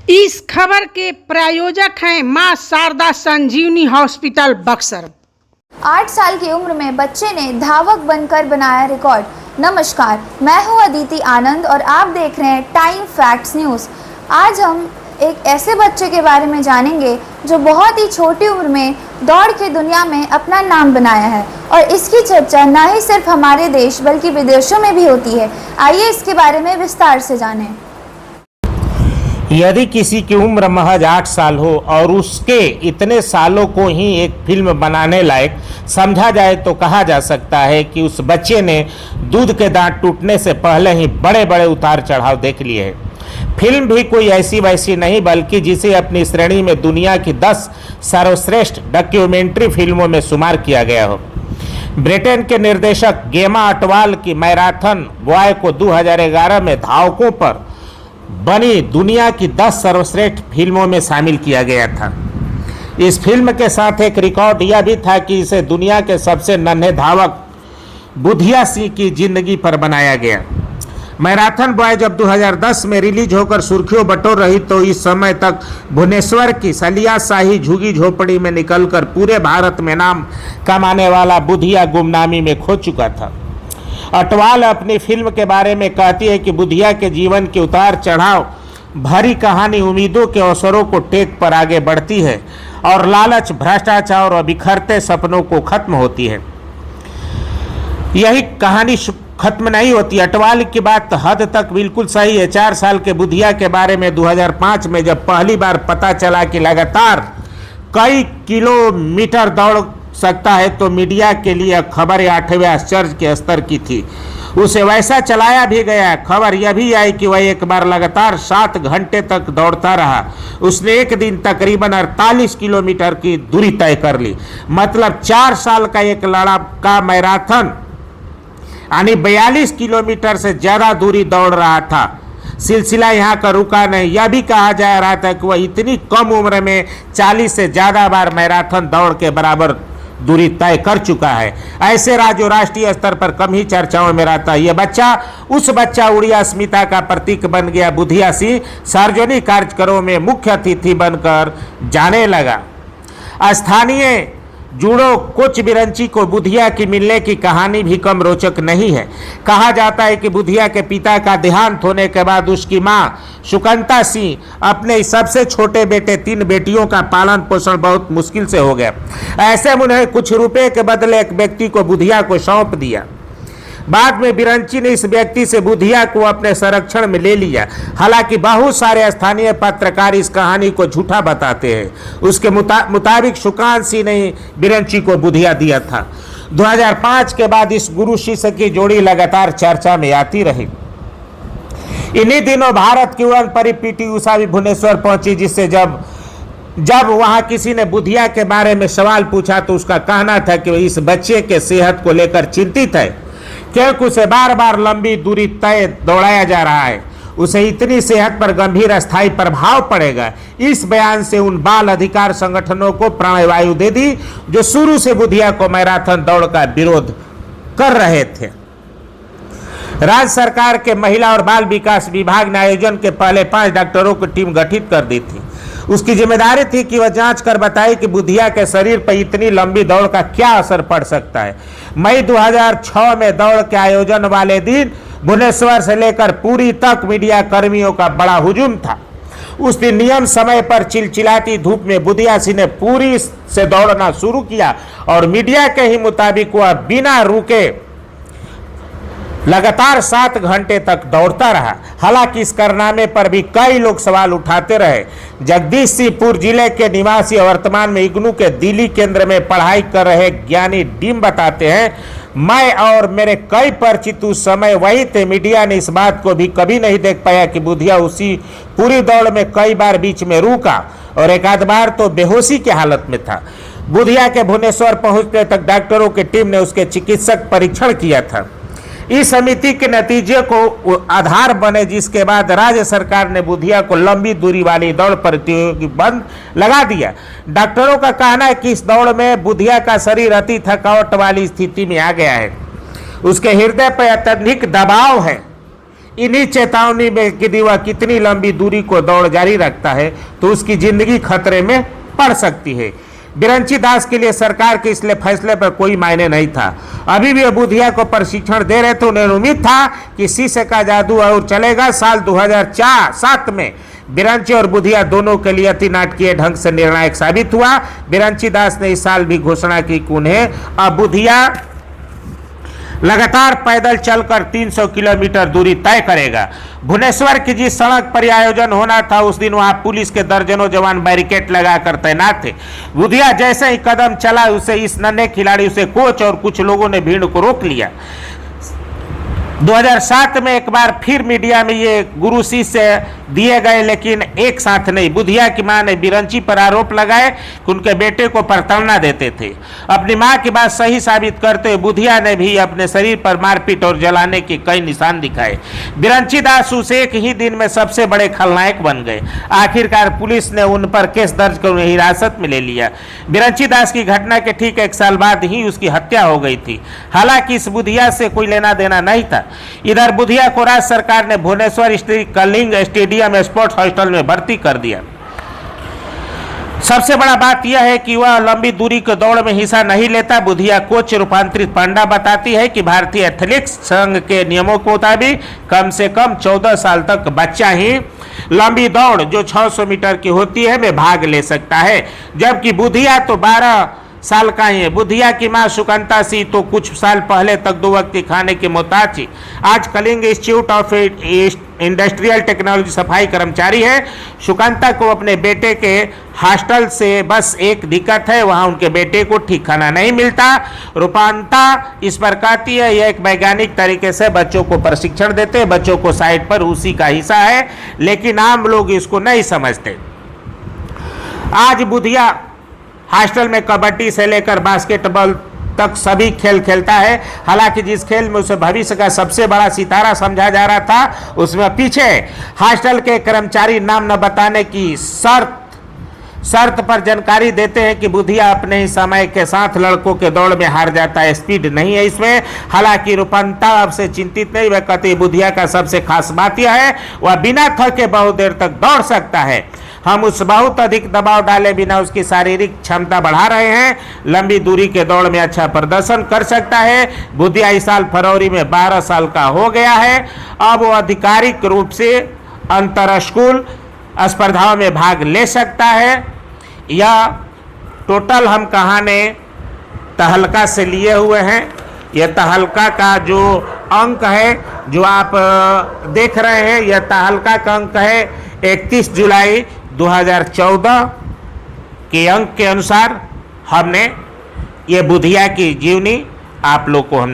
इस खबर के प्रायोजक हैं मां शारदा संजीवनी हॉस्पिटल बक्सर। 8 साल की उम्र में बच्चे ने धावक बनकर बनाया रिकॉर्ड। नमस्कार, मैं हूं अदिति आनंद और आप देख रहे हैं टाइम फैक्ट्स न्यूज़। आज हम एक ऐसे बच्चे के बारे में जानेंगे जो बहुत ही छोटी उम्र में दौड़ की दुनिया में अपना नाम बनाया है और इसकी चर्चा न ही सिर्फ हमारे देश बल्कि विदेशों में भी होती है। आइए इसके बारे में विस्तार से जानें। यदि किसी की उम्र महज 8 साल हो और उसके इतने सालों को ही एक फिल्म बनाने लायक समझा जाए तो कहा जा सकता है कि उस बच्चे ने दूध के दांत टूटने से पहले ही बड़े बड़े उतार चढ़ाव देख लिए हैं। फिल्म भी कोई ऐसी वैसी नहीं बल्कि जिसे अपनी श्रेणी में दुनिया की 10 सर्वश्रेष्ठ डॉक्यूमेंट्री फिल्मों में शुमार किया गया हो। ब्रिटेन के निर्देशक गेमा अटवाल की मैराथन बॉय को 2011 में धावकों पर बनी दुनिया की 10 सर्वश्रेष्ठ फिल्मों में शामिल किया गया था। इस फिल्म के साथ एक रिकॉर्ड यह भी था कि इसे दुनिया के सबसे नन्हे धावक बुधिया सिंह की जिंदगी पर बनाया गया। मैराथन बॉय जब 2010 में रिलीज होकर सुर्खियों बटोर रही तो इस समय तक भुवनेश्वर की सलिया शाही झुगी झोपड़ी में निकलकर पूरे भारत में नाम कमाने वाला बुधिया गुमनामी में खो चुका था। अटवाल अपनी फिल्म के बारे में कहती है कि बुधिया के जीवन के उतार चढ़ाव भरी कहानी उम्मीदों के अवसरों को टेक पर आगे बढ़ती है और लालच, भ्रष्टाचार और बिखरते सपनों को खत्म होती है। यही कहानी खत्म नहीं होती। अटवाल की बात हद तक बिल्कुल सही है। 4 साल के बुधिया के बारे में 2005 में जब पहली बार पता चला कि लगातार कई किलोमीटर दौड़ सकता है तो मीडिया के लिए खबर 8वें आश्चर्य के स्तर की थी। उसे वैसा चलाया भी गया। खबर यह भी आई कि वह एक बार लगातार 7 घंटे तक दौड़ता रहा। उसने एक दिन तकरीबन 48 किलोमीटर की दूरी तय कर ली। मतलब 4 साल का एक लड़का मैराथन यानी 42 किलोमीटर से ज़्यादा दूरी दौड़ रहा था। सिलसिला यहाँ का रुका नहीं। यह भी कहा जा रहा था कि वह इतनी कम उम्र में 40 से ज़्यादा बार मैराथन दौड़ के बराबर दूरी तय कर चुका है। ऐसे राज्य राष्ट्रीय स्तर पर कम ही चर्चाओं में रहता है। यह बच्चा उस बच्चा उड़िया अस्मिता का प्रतीक बन गया। बुधिया सिंह सार्वजनिक कार्यक्रमों में मुख्य अतिथि बनकर जाने लगा। स्थानीय जूडो कोच बिरंची को बुधिया की मिलने की कहानी भी कम रोचक नहीं है। कहा जाता है कि बुधिया के पिता का देहांत होने के बाद उसकी मां सुकंता सिंह अपने सबसे छोटे बेटे 3 बेटियों का पालन पोषण बहुत मुश्किल से हो गया। ऐसे में उन्हें कुछ रुपए के बदले एक व्यक्ति को बुधिया को सौंप दिया। बाद में बिरंची ने इस व्यक्ति से बुधिया को अपने संरक्षण में ले लिया। हालांकि बहुत सारे स्थानीय पत्रकार इस कहानी को झूठा बताते हैं। उसके मुताबिक सुकांत सिंह ने बिरंची को बुधिया दिया था। 2005 के बाद इस गुरु शिष्य की जोड़ी लगातार चर्चा में आती रही। इन्हीं दिनों भारत की उड़न परी पीटी उषा भी भुवनेश्वर पहुंची, जिससे जब वहां किसी ने बुधिया के बारे में सवाल पूछा तो उसका कहना था कि इस बच्चे के सेहत को लेकर चिंतित है क्योंकि उसे बार बार लंबी दूरी तय दौड़ाया जा रहा है। उसे इतनी सेहत पर गंभीर अस्थायी प्रभाव पड़ेगा। इस बयान से उन बाल अधिकार संगठनों को प्राणवायु दे दी जो शुरू से बुधिया को मैराथन दौड़ का विरोध कर रहे थे। राज्य सरकार के महिला और बाल विकास विभाग ने आयोजन के पहले 5 डॉक्टरों की टीम गठित कर दी थी। उसकी जिम्मेदारी थी कि वह जांच कर बताए कि बुधिया के शरीर पर इतनी लंबी दौड़ का क्या असर पड़ सकता है। मई 2006 में दौड़ के आयोजन वाले दिन भुवनेश्वर से लेकर पुरी तक मीडिया कर्मियों का बड़ा हुजूम था। उस दिन नियम समय पर चिलचिलाती धूप में बुधिया सिंह ने पुरी से दौड़ना शुरू किया और मीडिया के ही मुताबिक वह बिना रुके लगातार 7 घंटे तक दौड़ता रहा। हालांकि इस कारनामे पर भी कई लोग सवाल उठाते रहे। जगदीशपुर जिले के निवासी वर्तमान में इग्नू के दिल्ली केंद्र में पढ़ाई कर रहे ज्ञानी डीम बताते हैं, मैं और मेरे कई परिचित उस समय वही थे। मीडिया ने इस बात को भी कभी नहीं देख पाया कि बुधिया उसी पूरी दौड़ में कई बार बीच में रुका और एक आध बार तो बेहोशी की हालत में था। बुधिया के भुवनेश्वर पहुंचने तक डॉक्टरों की टीम ने उसके चिकित्सक परीक्षण किया था। इस समिति के नतीजे को आधार बने, जिसके बाद राज्य सरकार ने बुधिया को लंबी दूरी वाली दौड़ प्रतियोगी बंद लगा दिया। डॉक्टरों का कहना है कि इस दौड़ में बुधिया का शरीर अति थकावट वाली स्थिति में आ गया है। उसके हृदय पर अत्यधिक दबाव है। इन्हीं चेतावनी में यदि वह कितनी लंबी दूरी को दौड़ जारी रखता है तो उसकी जिंदगी खतरे में पड़ सकती है। बिरंची दास के लिए सरकार के इस फैसले पर कोई मायने नहीं था। अभी भी बुधिया को प्रशिक्षण दे रहे थे। उन्हें उम्मीद था कि शीशे का जादू और चलेगा। साल 2007 में बिरंची और बुधिया दोनों के लिए अति नाटकीय ढंग से निर्णायक साबित हुआ। बिरंची दास ने इस साल भी घोषणा की कि उन्हें अब बुधिया लगातार पैदल चलकर 300 किलोमीटर दूरी तय करेगा। भुवनेश्वर की जिस सड़क पर आयोजन होना था उस दिन वहां पुलिस के दर्जनों जवान बैरिकेड लगाकर तैनात थे। बुधिया जैसे ही कदम चला उसे इस नन्हे खिलाड़ी से कोच और कुछ लोगों ने भीड़ को रोक लिया। 2007 में एक बार फिर मीडिया में ये गुरु शिष्य दिए गए, लेकिन एक साथ नहीं। बुधिया की मां ने बिरंची पर आरोप लगाए कि उनके बेटे को प्रताड़ना देते थे। अपनी मां की बात सही साबित करते हुए बुधिया ने भी अपने शरीर पर मारपीट और जलाने के कई निशान दिखाए। बिरंची दास उस एक ही दिन में सबसे बड़े खलनायक बन गए। आखिरकार पुलिस ने उन पर केस दर्ज कर उन्हें हिरासत में ले लिया। बिरंची दास की घटना के ठीक 1 साल बाद ही उसकी हत्या हो गई थी। हालांकि इस बुधिया से कोई लेना देना नहीं था। इधर बुधिया को राज्य सरकार ने भुवनेश्वर स्थित कलिंग स्टेडियम में स्पोर्ट्स हॉस्टल में भर्ती कर दिया। सबसे बड़ा बात यह है कि वह लंबी दूरी के दौड़ में हिस्सा नहीं लेता। बुधिया कोच रूपांतरित पांडा बताती है कि भारतीय एथलेटिक्स संघ के नियमों के मुताबिक कम से कम 14 साल तक बच्चा ही लंबी दौड़ जो 600 मीटर की होती है में भाग ले सकता है, जबकि बुधिया तो 12 साल का ही है। बुधिया की मां सुकंता सिंह तो कुछ साल पहले तक 2 वक्त के खाने के मोहताज थी। आज Kalinga Institute of Industrial Technology सफाई कर्मचारी है। सुकंता को अपने बेटे के हॉस्टल से बस एक दिक्कत है, वहां उनके बेटे को ठीक खाना नहीं मिलता। रूपांता इस पर कहती है यह एक वैज्ञानिक तरीके से बच्चों को प्रशिक्षण देते हैं, बच्चों को साइड पर उसी का हिस्सा है, लेकिन आम लोग इसको नहीं समझते। आज बुधिया हॉस्टल में कबड्डी से लेकर बास्केटबॉल तक सभी खेल खेलता है। हालांकि जिस खेल में उसे भविष्य का सबसे बड़ा सितारा समझा जा रहा था उसमें पीछे हॉस्टल के कर्मचारी नाम न बताने की शर्त पर जानकारी देते हैं कि बुधिया अपने ही समय के साथ लड़कों के दौड़ में हार जाता है, स्पीड नहीं है इसमें। हालांकि रूपंता अब से चिंतित नहीं, वह कहते बुधिया का सबसे खास बात यह है वह बिना थके बहुत देर तक दौड़ सकता है। हम उस बहुत अधिक दबाव डाले बिना उसकी शारीरिक क्षमता बढ़ा रहे हैं, लंबी दूरी के दौड़ में अच्छा प्रदर्शन कर सकता है। बुधिया इस साल फरवरी में 12 साल का हो गया है। अब वो आधिकारिक रूप से अंतर स्कूल स्पर्धाओं में भाग ले सकता है। यह टोटल हम कहानी तहलका से लिए हुए हैं। यह तहलका का जो अंक है जो आप देख रहे हैं, यह तहलका का अंक है 31 जुलाई 2014 के अंक के अनुसार हमने ये बुधिया की जीवनी आप लोग को हम